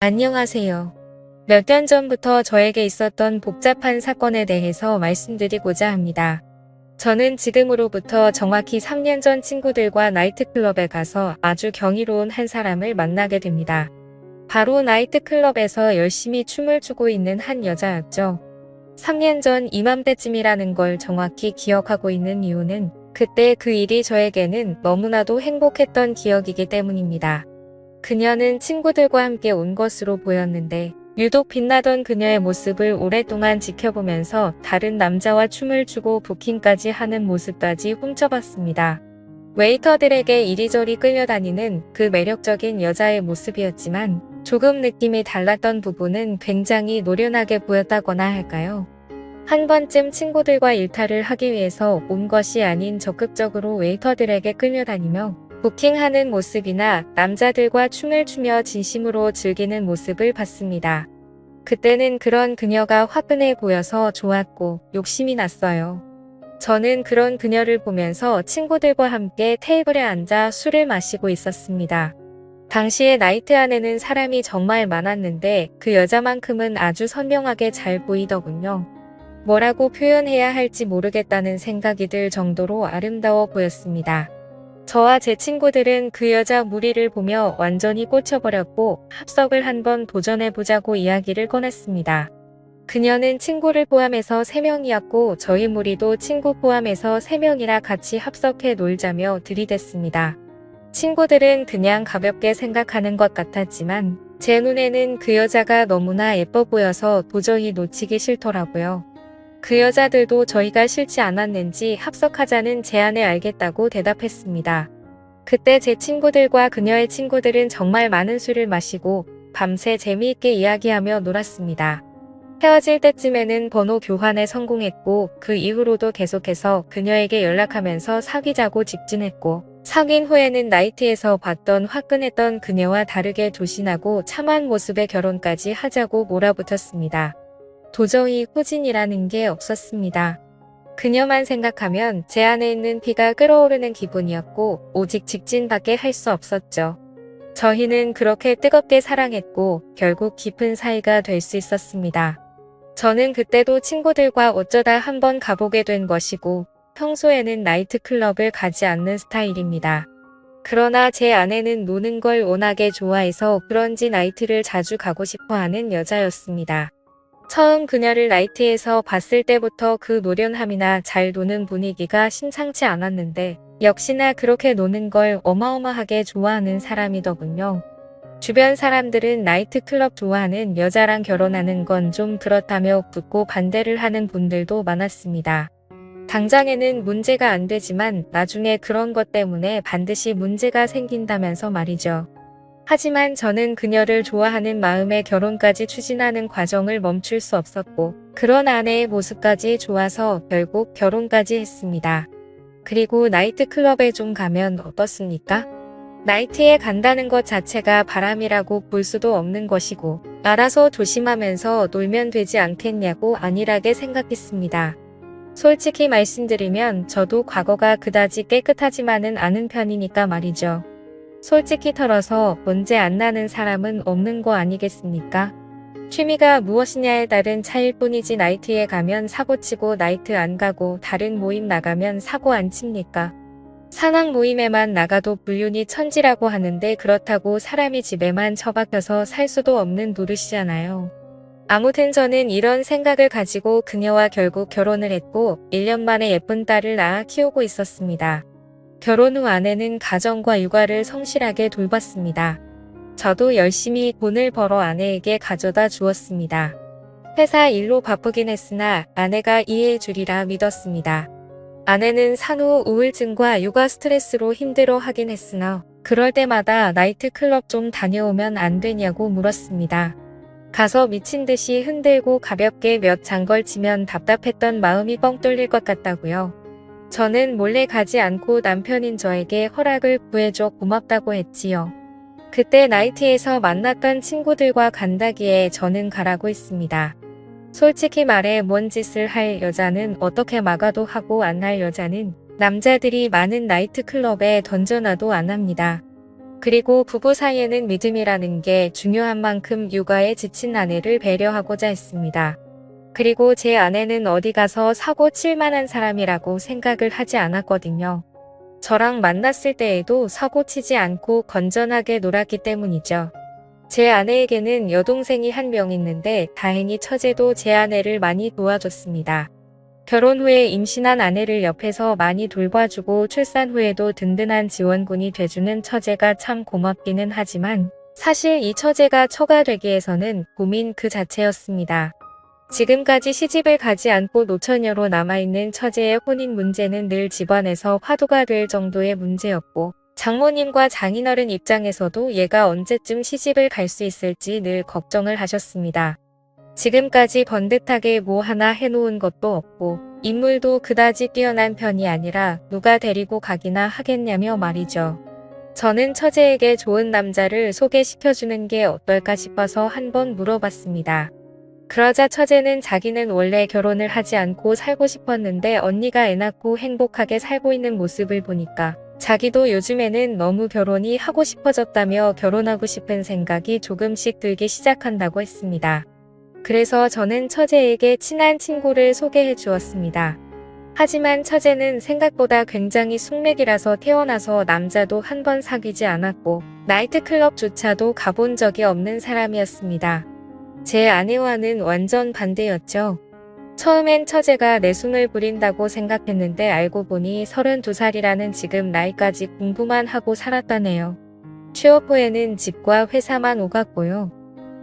안녕하세요. 몇 년 전부터 저에게 있었던 복잡한 사건에 대해서 말씀드리고자 합니다. 저는 지금으로부터 정확히 3년 전 친구들과 나이트클럽에 가서 아주 경이로운 한 사람을 만나게 됩니다. 바로 나이트클럽에서 열심히 춤을 추고 있는 한 여자였죠. 3년 전 이맘때쯤이라는 걸 정확히 기억하고 있는 이유는 그때 그 일이 저에게는 너무나도 행복했던 기억이기 때문입니다. 그녀는 친구들과 함께 온 것으로 보였는데 유독 빛나던 그녀의 모습을 오랫동안 지켜보면서 다른 남자와 춤을 추고 부킹까지 하는 모습까지 훔쳐봤습니다. 웨이터들에게 이리저리 끌려다니는 그 매력적인 여자의 모습이었지만 조금 느낌이 달랐던 부분은 굉장히 노련하게 보였다거나 할까요? 한 번쯤 친구들과 일탈을 하기 위해서 온 것이 아닌 적극적으로 웨이터들에게 끌려다니며 부킹하는 모습이나 남자들과 춤을 추며 진심으로 즐기는 모습을 봤습니다. 그때는 그런 그녀가 화끈해 보여서 좋았고 욕심이 났어요. 저는 그런 그녀를 보면서 친구들과 함께 테이블에 앉아 술을 마시고 있었습니다. 당시에 나이트 안에는 사람이 정말 많았는데 그 여자만큼은 아주 선명하게 잘 보이더군요. 뭐라고 표현해야 할지 모르겠다는 생각이 들 정도로 아름다워 보였습니다. 저와 제 친구들은 그 여자 무리를 보며 완전히 꽂혀버렸고 합석을 한번 도전해보자고 이야기를 꺼냈습니다. 그녀는 친구를 포함해서 3명이었고 저희 무리도 친구 포함해서 3명이나 같이 합석해 놀자며 들이댔습니다. 친구들은 그냥 가볍게 생각하는 것 같았지만 제 눈에는 그 여자가 너무나 예뻐 보여서 도저히 놓치기 싫더라고요. 그 여자들도 저희가 싫지 않았는지 합석하자는 제안에 알겠다고 대답했습니다. 그때 제 친구들과 그녀의 친구들은 정말 많은 술을 마시고 밤새 재미있게 이야기하며 놀았습니다. 헤어질 때쯤에는 번호 교환에 성공했고 그 이후로도 계속해서 그녀에게 연락하면서 사귀자고 직진했고 사귄 후에는 나이트에서 봤던 화끈했던 그녀와 다르게 조신하고 참한 모습의 결혼까지 하자고 몰아붙였습니다. 도저히 후진이라는 게 없었습니다. 그녀만 생각하면 제 안에 있는 피가 끓어오르는 기분이었고 오직 직진밖에 할 수 없었죠. 저희는 그렇게 뜨겁게 사랑했고 결국 깊은 사이가 될 수 있었습니다. 저는 그때도 친구들과 어쩌다 한번 가보게 된 것이고 평소에는 나이트클럽을 가지 않는 스타일입니다. 그러나 제 아내는 노는 걸 워낙에 좋아해서 그런지 나이트를 자주 가고 싶어 하는 여자였습니다. 처음 그녀를 나이트에서 봤을 때부터 그 노련함이나 잘 노는 분위기가 심상치 않았는데 역시나 그렇게 노는 걸 어마어마하게 좋아하는 사람이더군요. 주변 사람들은 나이트클럽 좋아하는 여자랑 결혼하는 건 좀 그렇다며 붙고 반대를 하는 분들도 많았습니다. 당장에는 문제가 안 되지만 나중에 그런 것 때문에 반드시 문제가 생긴다면서 말이죠. 하지만 저는 그녀를 좋아하는 마음에 결혼까지 추진하는 과정을 멈출 수 없었고 그런 아내의 모습까지 좋아서 결국 결혼까지 했습니다. 그리고 나이트클럽에 좀 가면 어떻습니까? 나이트에 간다는 것 자체가 바람이라고 볼 수도 없는 것이고 알아서 조심하면서 놀면 되지 않겠냐고 안일하게 생각했습니다. 솔직히 말씀드리면 저도 과거가 그다지 깨끗하지만은 않은 편이니까 말이죠. 솔직히 털어서 문제 안 나는 사람은 없는 거 아니겠습니까? 취미가 무엇이냐에 따른 차이일 뿐이지 나이트에 가면 사고치고 나이트 안 가고 다른 모임 나가면 사고 안 칩니까? 산악 모임에만 나가도 불륜이 천지라고 하는데 그렇다고 사람이 집에만 처박혀서 살 수도 없는 노릇이잖아요. 아무튼 저는 이런 생각을 가지고 그녀와 결국 결혼을 했고 1년 만에 예쁜 딸을 낳아 키우고 있었습니다. 결혼 후 아내는 가정과 육아를 성실하게 돌봤습니다. 저도 열심히 돈을 벌어 아내에게 가져다 주었습니다. 회사 일로 바쁘긴 했으나 아내가 이해해 주리라 믿었습니다. 아내는 산후 우울증과 육아 스트레스로 힘들어 하긴 했으나 그럴 때마다 나이트클럽 좀 다녀오면 안 되냐고 물었습니다. 가서 미친 듯이 흔들고 가볍게 몇 장 걸치면 답답했던 마음이 뻥 뚫릴 것 같다고요. 저는 몰래 가지 않고 남편인 저에게 허락을 구해줘 고맙다고 했지요. 그때 나이트에서 만났던 친구들과 간다기에 저는 가라고 했습니다. 솔직히 말해 뭔 짓을 할 여자는 어떻게 막아도 하고 안 할 여자는 남자들이 많은 나이트클럽에 던져놔도 안 합니다. 그리고 부부 사이에는 믿음이라는 게 중요한 만큼 육아에 지친 아내를 배려하고자 했습니다. 그리고 제 아내는 어디 가서 사고 칠 만한 사람이라고 생각을 하지 않았거든요. 저랑 만났을 때에도 사고 치지 않고 건전하게 놀았기 때문이죠. 제 아내에게는 여동생이 한 명 있는데 다행히 처제도 제 아내를 많이 도와줬습니다. 결혼 후에 임신한 아내를 옆에서 많이 돌봐주고 출산 후에도 든든한 지원군이 돼주는 처제가 참 고맙기는 하지만 사실 이 처제가 처가 되기에서는 고민 그 자체였습니다. 지금까지 시집을 가지 않고 노처녀로 남아있는 처제의 혼인 문제는 늘 집안에서 화두가 될 정도의 문제였고 장모님과 장인어른 입장에서도 얘가 언제쯤 시집을 갈 수 있을지 늘 걱정을 하셨습니다. 지금까지 번듯하게 뭐 하나 해놓은 것도 없고 인물도 그다지 뛰어난 편이 아니라 누가 데리고 가기나 하겠냐며 말이죠. 저는 처제에게 좋은 남자를 소개시켜주는 게 어떨까 싶어서 한번 물어봤습니다. 그러자 처제는 자기는 원래 결혼을 하지 않고 살고 싶었는데 언니가 애 낳고 행복하게 살고 있는 모습을 보니까 자기도 요즘에는 너무 결혼이 하고 싶어졌다며 결혼하고 싶은 생각이 조금씩 들기 시작한다고 했습니다. 그래서 저는 처제에게 친한 친구를 소개해 주었습니다. 하지만 처제는 생각보다 굉장히 숙맥이라서 태어나서 남자도 한 번 사귀지 않았고 나이트클럽조차도 가본 적이 없는 사람이었습니다. 제 아내와는 완전 반대였죠. 처음엔 처제가 내숭을 부린다고 생각했는데 알고 보니 32살이라는 지금 나이까지 공부만 하고 살았다네요. 취업 후에는 집과 회사만 오갔고요.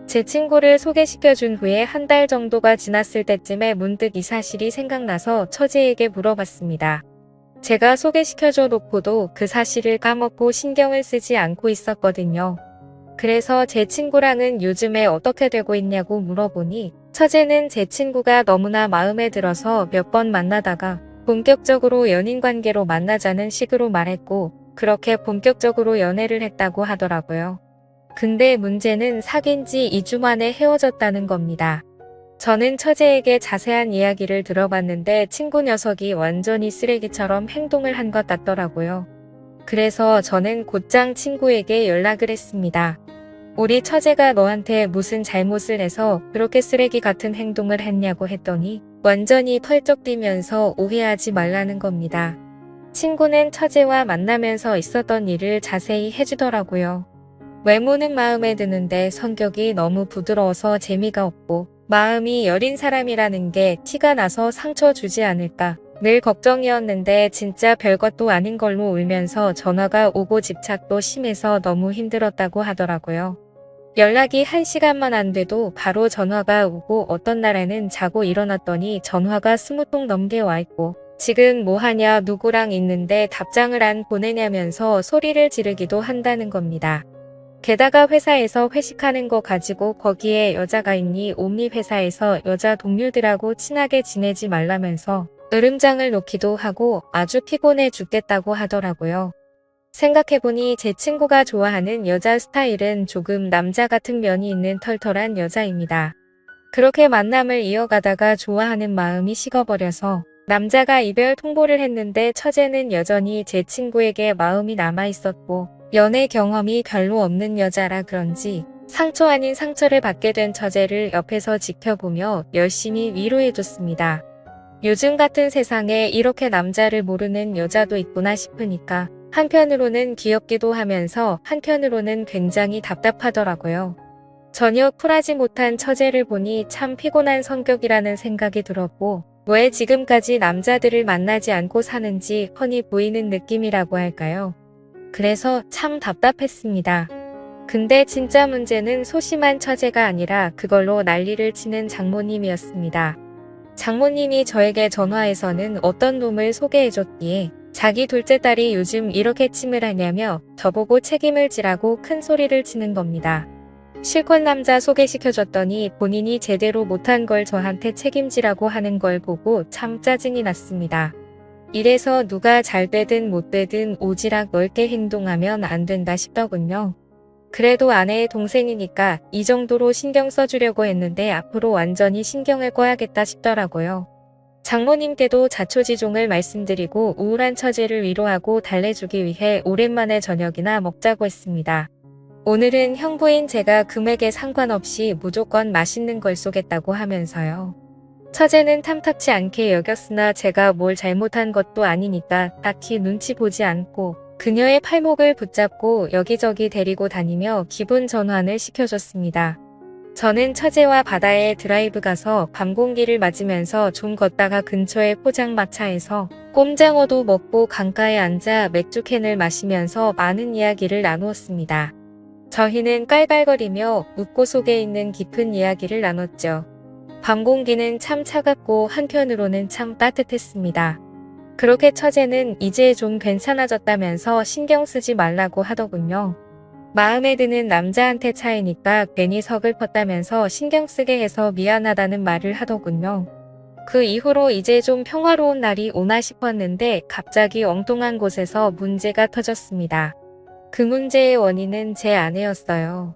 제 친구를 소개시켜준 후에 한 달 정도가 지났을 때쯤에 문득 이 사실이 생각나서 처제에게 물어봤습니다. 제가 소개시켜줘 놓고도 그 사실을 까먹고 신경을 쓰지 않고 있었거든요. 그래서 제 친구랑은 요즘에 어떻게 되고 있냐고 물어보니 처제는 제 친구가 너무나 마음에 들어서 몇 번 만나다가 본격적으로 연인 관계로 만나자는 식으로 말했고 그렇게 본격적으로 연애를 했다고 하더라고요. 근데 문제는 사귄 지 2주 만에 헤어졌다는 겁니다. 저는 처제에게 자세한 이야기를 들어봤는데 친구 녀석이 완전히 쓰레기처럼 행동을 한 것 같더라고요. 그래서 저는 곧장 친구에게 연락을 했습니다. 우리 처제가 너한테 무슨 잘못을 해서 그렇게 쓰레기 같은 행동을 했냐고 했더니 완전히 펄쩍 뛰면서 오해하지 말라는 겁니다. 친구는 처제와 만나면서 있었던 일을 자세히 해주더라고요. 외모는 마음에 드는데 성격이 너무 부드러워서 재미가 없고 마음이 여린 사람이라는 게 티가 나서 상처 주지 않을까 늘 걱정이었는데 진짜 별것도 아닌 걸로 울면서 전화가 오고 집착도 심해서 너무 힘들었다고 하더라고요. 연락이 1시간만 안 돼도 바로 전화가 오고 어떤 날에는 자고 일어났더니 전화가 20통 넘게 와 있고 지금 뭐하냐 누구랑 있는데 답장을 안 보내냐면서 소리를 지르기도 한다는 겁니다. 게다가 회사에서 회식하는 거 가지고 거기에 여자가 있니 옴니 회사에서 여자 동료들하고 친하게 지내지 말라면서 으름장을 놓기도 하고 아주 피곤해 죽겠다고 하더라고요. 생각해보니 제 친구가 좋아하는 여자 스타일은 조금 남자 같은 면이 있는 털털한 여자입니다. 그렇게 만남을 이어가다가 좋아하는 마음이 식어버려서 남자가 이별 통보를 했는데 처제는 여전히 제 친구에게 마음이 남아있었고 연애 경험이 별로 없는 여자라 그런지 상처 아닌 상처를 받게 된 처제를 옆에서 지켜보며 열심히 위로해줬습니다. 요즘 같은 세상에 이렇게 남자를 모르는 여자도 있구나 싶으니까 한편으로는 귀엽기도 하면서 한편으로는 굉장히 답답하더라고요. 전혀 쿨하지 못한 처제를 보니 참 피곤한 성격이라는 생각이 들었고 왜 지금까지 남자들을 만나지 않고 사는지 훤히 보이는 느낌이라고 할까요? 그래서 참 답답했습니다. 근데 진짜 문제는 소심한 처제가 아니라 그걸로 난리를 치는 장모님이었습니다. 장모님이 저에게 전화해서는 어떤 놈을 소개해줬기에 자기 둘째 딸이 요즘 이렇게 침을 하냐며 저보고 책임을 지라고 큰 소리를 치는 겁니다. 실컷 남자 소개시켜줬더니 본인이 제대로 못한 걸 저한테 책임지라고 하는 걸 보고 참 짜증이 났습니다. 이래서 누가 잘 되든 못 되든 오지랖 넓게 행동하면 안 된다 싶더군요. 그래도 아내의 동생이니까 이 정도로 신경 써주려고 했는데 앞으로 완전히 신경을 꺼야겠다 싶더라고요. 장모님께도 자초지종을 말씀드리고 우울한 처지를 위로하고 달래주기 위해 오랜만에 저녁이나 먹자고 했습니다. 오늘은 형부인 제가 금액에 상관없이 무조건 맛있는 걸 쏘겠다고 하면서요. 처제는 탐탁치 않게 여겼으나 제가 뭘 잘못한 것도 아니니까 딱히 눈치 보지 않고 그녀의 팔목을 붙잡고 여기저기 데리고 다니며 기분 전환을 시켜줬습니다. 저는 처제와 바다에 드라이브 가서 밤 공기를 맞으면서 좀 걷다가 근처의 포장마차에서 꼼장어도 먹고 강가에 앉아 맥주캔을 마시면서 많은 이야기를 나누었습니다. 저희는 깔깔거리며 웃고 속에 있는 깊은 이야기를 나눴죠. 밤 공기는 참 차갑고 한편으로는 참 따뜻했습니다. 그렇게 처제는 이제 좀 괜찮아졌다면서 신경 쓰지 말라고 하더군요. 마음에 드는 남자한테 차이니까 괜히 서글펐다면서 신경 쓰게 해서 미안하다는 말을 하더군요. 그 이후로 이제 좀 평화로운 날이 오나 싶었는데 갑자기 엉뚱한 곳에서 문제가 터졌습니다. 그 문제의 원인은 제 아내였어요.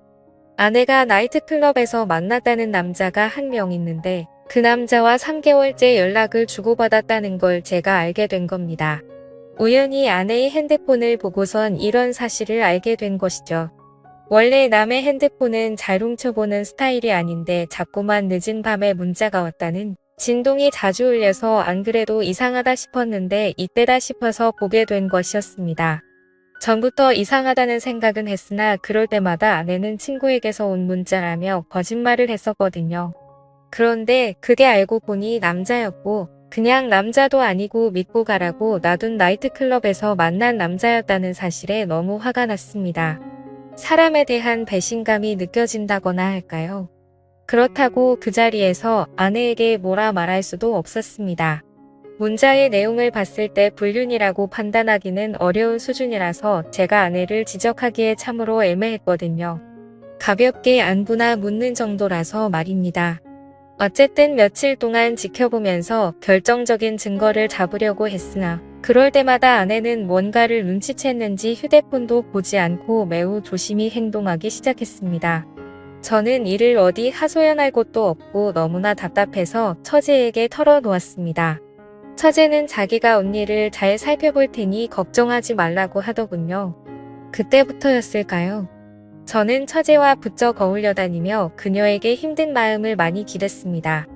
아내가 나이트클럽에서 만났다는 남자가 한 명 있는데 그 남자와 3개월째 연락을 주고받았다는 걸 제가 알게 된 겁니다. 우연히 아내의 핸드폰을 보고선 이런 사실을 알게 된 것이죠. 원래 남의 핸드폰은 잘 훔쳐보는 스타일이 아닌데 자꾸만 늦은 밤에 문자가 왔다는 진동이 자주 울려서 안 그래도 이상하다 싶었는데 이때다 싶어서 보게 된 것이었습니다. 전부터 이상하다는 생각은 했으나 그럴 때마다 아내는 친구에게서 온 문자라며 거짓말을 했었거든요. 그런데 그게 알고 보니 남자였고 그냥 남자도 아니고 믿고 가라고 놔둔 나이트클럽에서 만난 남자였다는 사실에 너무 화가 났습니다. 사람에 대한 배신감이 느껴진다거나 할까요? 그렇다고 그 자리에서 아내에게 뭐라 말할 수도 없었습니다. 문자의 내용을 봤을 때 불륜이라고 판단하기는 어려운 수준이라서 제가 아내를 지적하기에 참으로 애매했거든요. 가볍게 안부나 묻는 정도라서 말입니다. 어쨌든 며칠 동안 지켜보면서 결정적인 증거를 잡으려고 했으나 그럴 때마다 아내는 뭔가를 눈치챘는지 휴대폰도 보지 않고 매우 조심히 행동하기 시작했습니다. 저는 이를 어디 하소연할 곳도 없고 너무나 답답해서 처제에게 털어놓았습니다. 처제는 자기가 언니를 잘 살펴볼 테니 걱정하지 말라고 하더군요. 그때부터였을까요? 저는 처제와 부쩍 어울려 다니며 그녀에게 힘든 마음을 많이 기댔습니다.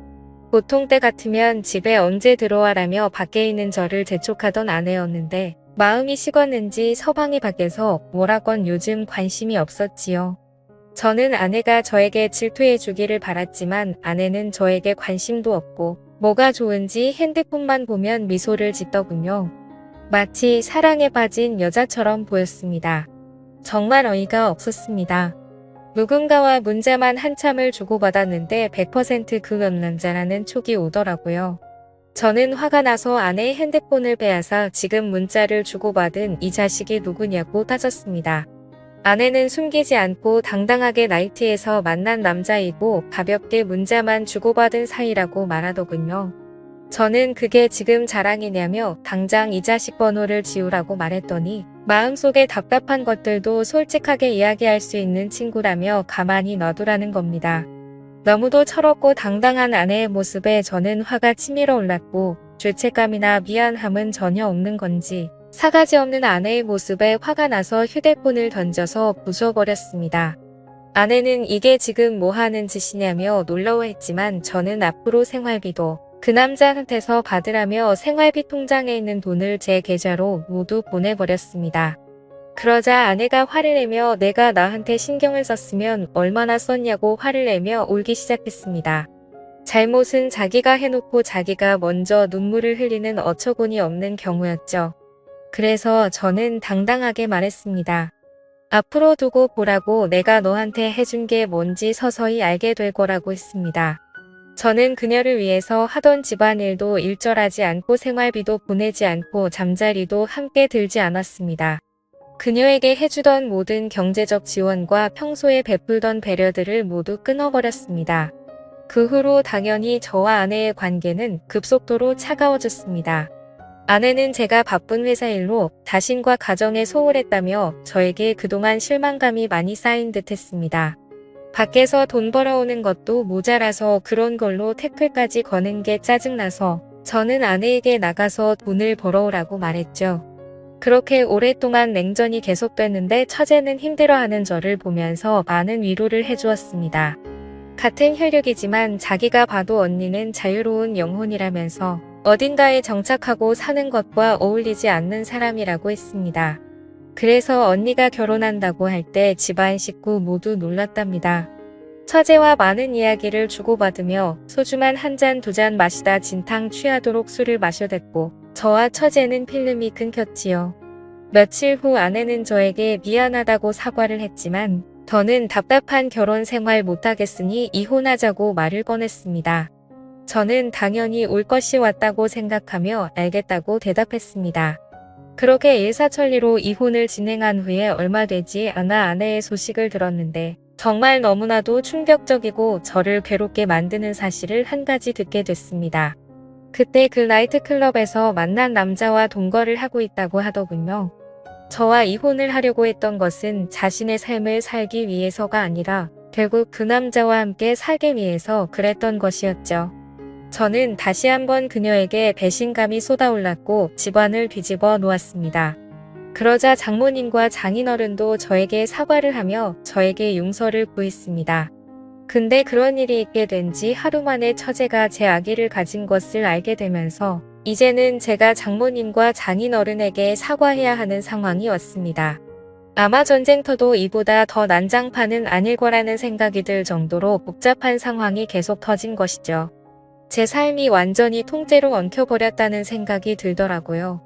보통 때 같으면 집에 언제 들어와라며 밖에 있는 저를 재촉하던 아내였는데 마음이 식었는지 서방이 밖에서 뭐라건 요즘 관심이 없었지요. 저는 아내가 저에게 질투해 주기를 바랐지만 아내는 저에게 관심도 없고 뭐가 좋은지 핸드폰만 보면 미소를 짓더군요. 마치 사랑에 빠진 여자처럼 보였습니다. 정말 어이가 없었습니다. 누군가와 문자만 한참을 주고받았는데 100% 그 남자라는 촉이 오더라고요. 저는 화가 나서 아내의 핸드폰을 빼앗아 지금 문자를 주고받은 이 자식이 누구냐고 따졌습니다. 아내는 숨기지 않고 당당하게 나이트에서 만난 남자이고 가볍게 문자만 주고받은 사이라고 말하더군요. 저는 그게 지금 자랑이냐며 당장 이 자식 번호를 지우라고 말했더니 마음속에 답답한 것들도 솔직하게 이야기할 수 있는 친구라며 가만히 놔두라는 겁니다. 너무도 철없고 당당한 아내의 모습에 저는 화가 치밀어 올랐고 죄책감이나 미안함은 전혀 없는 건지 사가지 없는 아내의 모습에 화가 나서 휴대폰을 던져서 부숴버렸습니다. 아내는 이게 지금 뭐 하는 짓이냐며 놀라워했지만 저는 앞으로 생활비도 그 남자한테서 받으라며 생활비 통장에 있는 돈을 제 계좌로 모두 보내버렸습니다. 그러자 아내가 화를 내며 내가 나한테 신경을 썼으면 얼마나 썼냐고 화를 내며 울기 시작했습니다. 잘못은 자기가 해놓고 자기가 먼저 눈물을 흘리는 어처구니 없는 경우였죠. 그래서 저는 당당하게 말했습니다. 앞으로 두고 보라고 내가 너한테 해준 게 뭔지 서서히 알게 될 거라고 했습니다. 저는 그녀를 위해서 하던 집안일도 일절하지 않고 생활비도 보내지 않고 잠자리도 함께 들지 않았습니다. 그녀에게 해주던 모든 경제적 지원과 평소에 베풀던 배려들을 모두 끊어버렸습니다. 그 후로 당연히 저와 아내의 관계는 급속도로 차가워졌습니다. 아내는 제가 바쁜 회사 일로 자신과 가정에 소홀했다며 저에게 그동안 실망감이 많이 쌓인 듯 했습니다. 밖에서 돈 벌어오는 것도 모자라서 그런 걸로 태클까지 거는 게 짜증나서 저는 아내에게 나가서 돈을 벌어오라고 말했죠. 그렇게 오랫동안 냉전이 계속됐는데 처제는 힘들어하는 저를 보면서 많은 위로를 해주었습니다. 같은 혈육이지만 자기가 봐도 언니는 자유로운 영혼이라면서 어딘가에 정착하고 사는 것과 어울리지 않는 사람이라고 했습니다. 그래서 언니가 결혼한다고 할 때 집안 식구 모두 놀랐답니다. 처제와 많은 이야기를 주고받으며 소주만 한 잔 두 잔 마시다 진탕 취하도록 술을 마셔댔고 저와 처제는 필름이 끊겼지요. 며칠 후 아내는 저에게 미안하다고 사과를 했지만 저는 답답한 결혼 생활 못하겠으니 이혼하자고 말을 꺼냈습니다. 저는 당연히 올 것이 왔다고 생각하며 알겠다고 대답했습니다. 그렇게 일사천리로 이혼을 진행한 후에 얼마 되지 않아 아내의 소식을 들었는데 정말 너무나도 충격적이고 저를 괴롭게 만드는 사실을 한 가지 듣게 됐습니다. 그때 그 나이트클럽에서 만난 남자와 동거를 하고 있다고 하더군요. 저와 이혼을 하려고 했던 것은 자신의 삶을 살기 위해서가 아니라 결국 그 남자와 함께 살기 위해서 그랬던 것이었죠. 저는 다시 한번 그녀에게 배신감이 쏟아올랐고 집안을 뒤집어 놓았습니다. 그러자 장모님과 장인어른도 저에게 사과를 하며 저에게 용서를 구했습니다. 근데 그런 일이 있게 된 지 하루 만에 처제가 제 아기를 가진 것을 알게 되면서 이제는 제가 장모님과 장인어른에게 사과해야 하는 상황이 왔습니다. 아마 전쟁터도 이보다 더 난장판은 아닐 거라는 생각이 들 정도로 복잡한 상황이 계속 터진 것이죠. 제 삶이 완전히 통째로 엉켜버렸다는 생각이 들더라고요.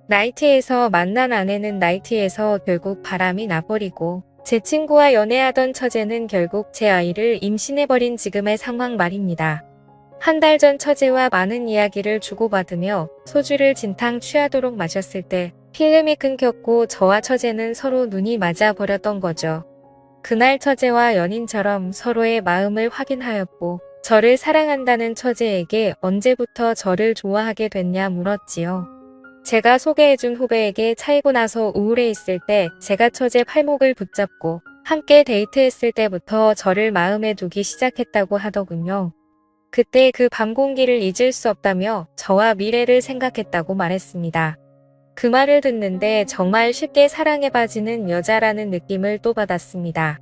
나이트에서 만난 아내는 나이트에서 결국 바람이 나버리고 제 친구와 연애하던 처제는 결국 제 아이를 임신해버린 지금의 상황 말입니다. 한 달 전 처제와 많은 이야기를 주고받으며 소주를 진탕 취하도록 마셨을 때 필름이 끊겼고 저와 처제는 서로 눈이 맞아 버렸던 거죠. 그날 처제와 연인처럼 서로의 마음을 확인하였고 저를 사랑한다는 처제에게 언제부터 저를 좋아하게 됐냐 물었지요. 제가 소개해준 후배에게 차이고 나서 우울해 있을 때 제가 처제 팔목을 붙잡고 함께 데이트했을 때부터 저를 마음에 두기 시작했다고 하더군요. 그때 그 밤 공기를 잊을 수 없다며 저와 미래를 생각했다고 말했습니다. 그 말을 듣는데 정말 쉽게 사랑에 빠지는 여자라는 느낌을 또 받았습니다.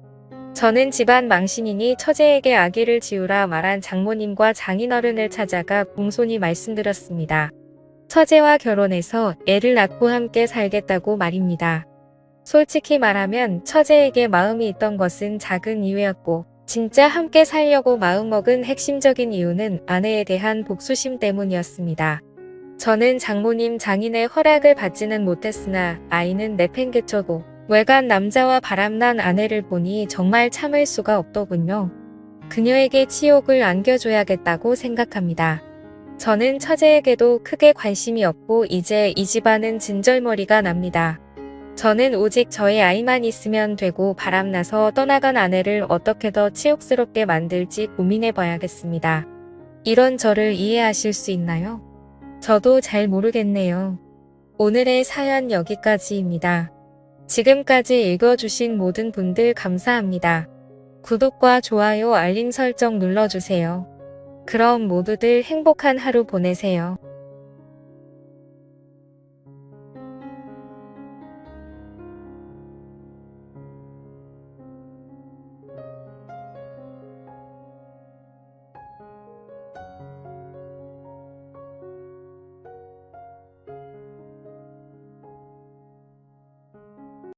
저는 집안 망신이니 처제에게 아기를 지우라 말한 장모님과 장인어른을 찾아가 공손히 말씀드렸습니다. 처제와 결혼해서 애를 낳고 함께 살겠다고 말입니다. 솔직히 말하면 처제에게 마음이 있던 것은 작은 이유였고 진짜 함께 살려고 마음먹은 핵심적인 이유는 아내에 대한 복수심 때문이었습니다. 저는 장모님 장인의 허락을 받지는 못했으나 아이는 내팽개쳐고 외간 남자와 바람난 아내를 보니 정말 참을 수가 없더군요. 그녀에게 치욕을 안겨줘야겠다고 생각합니다. 저는 처제에게도 크게 관심이 없고 이제 이 집안은 진절머리가 납니다. 저는 오직 저의 아이만 있으면 되고 바람나서 떠나간 아내를 어떻게 더 치욕스럽게 만들지 고민해봐야겠습니다. 이런 저를 이해하실 수 있나요? 저도 잘 모르겠네요. 오늘의 사연 여기까지입니다. 지금까지 읽어주신 모든 분들 감사합니다. 구독과 좋아요 알림 설정 눌러주세요. 그럼 모두들 행복한 하루 보내세요.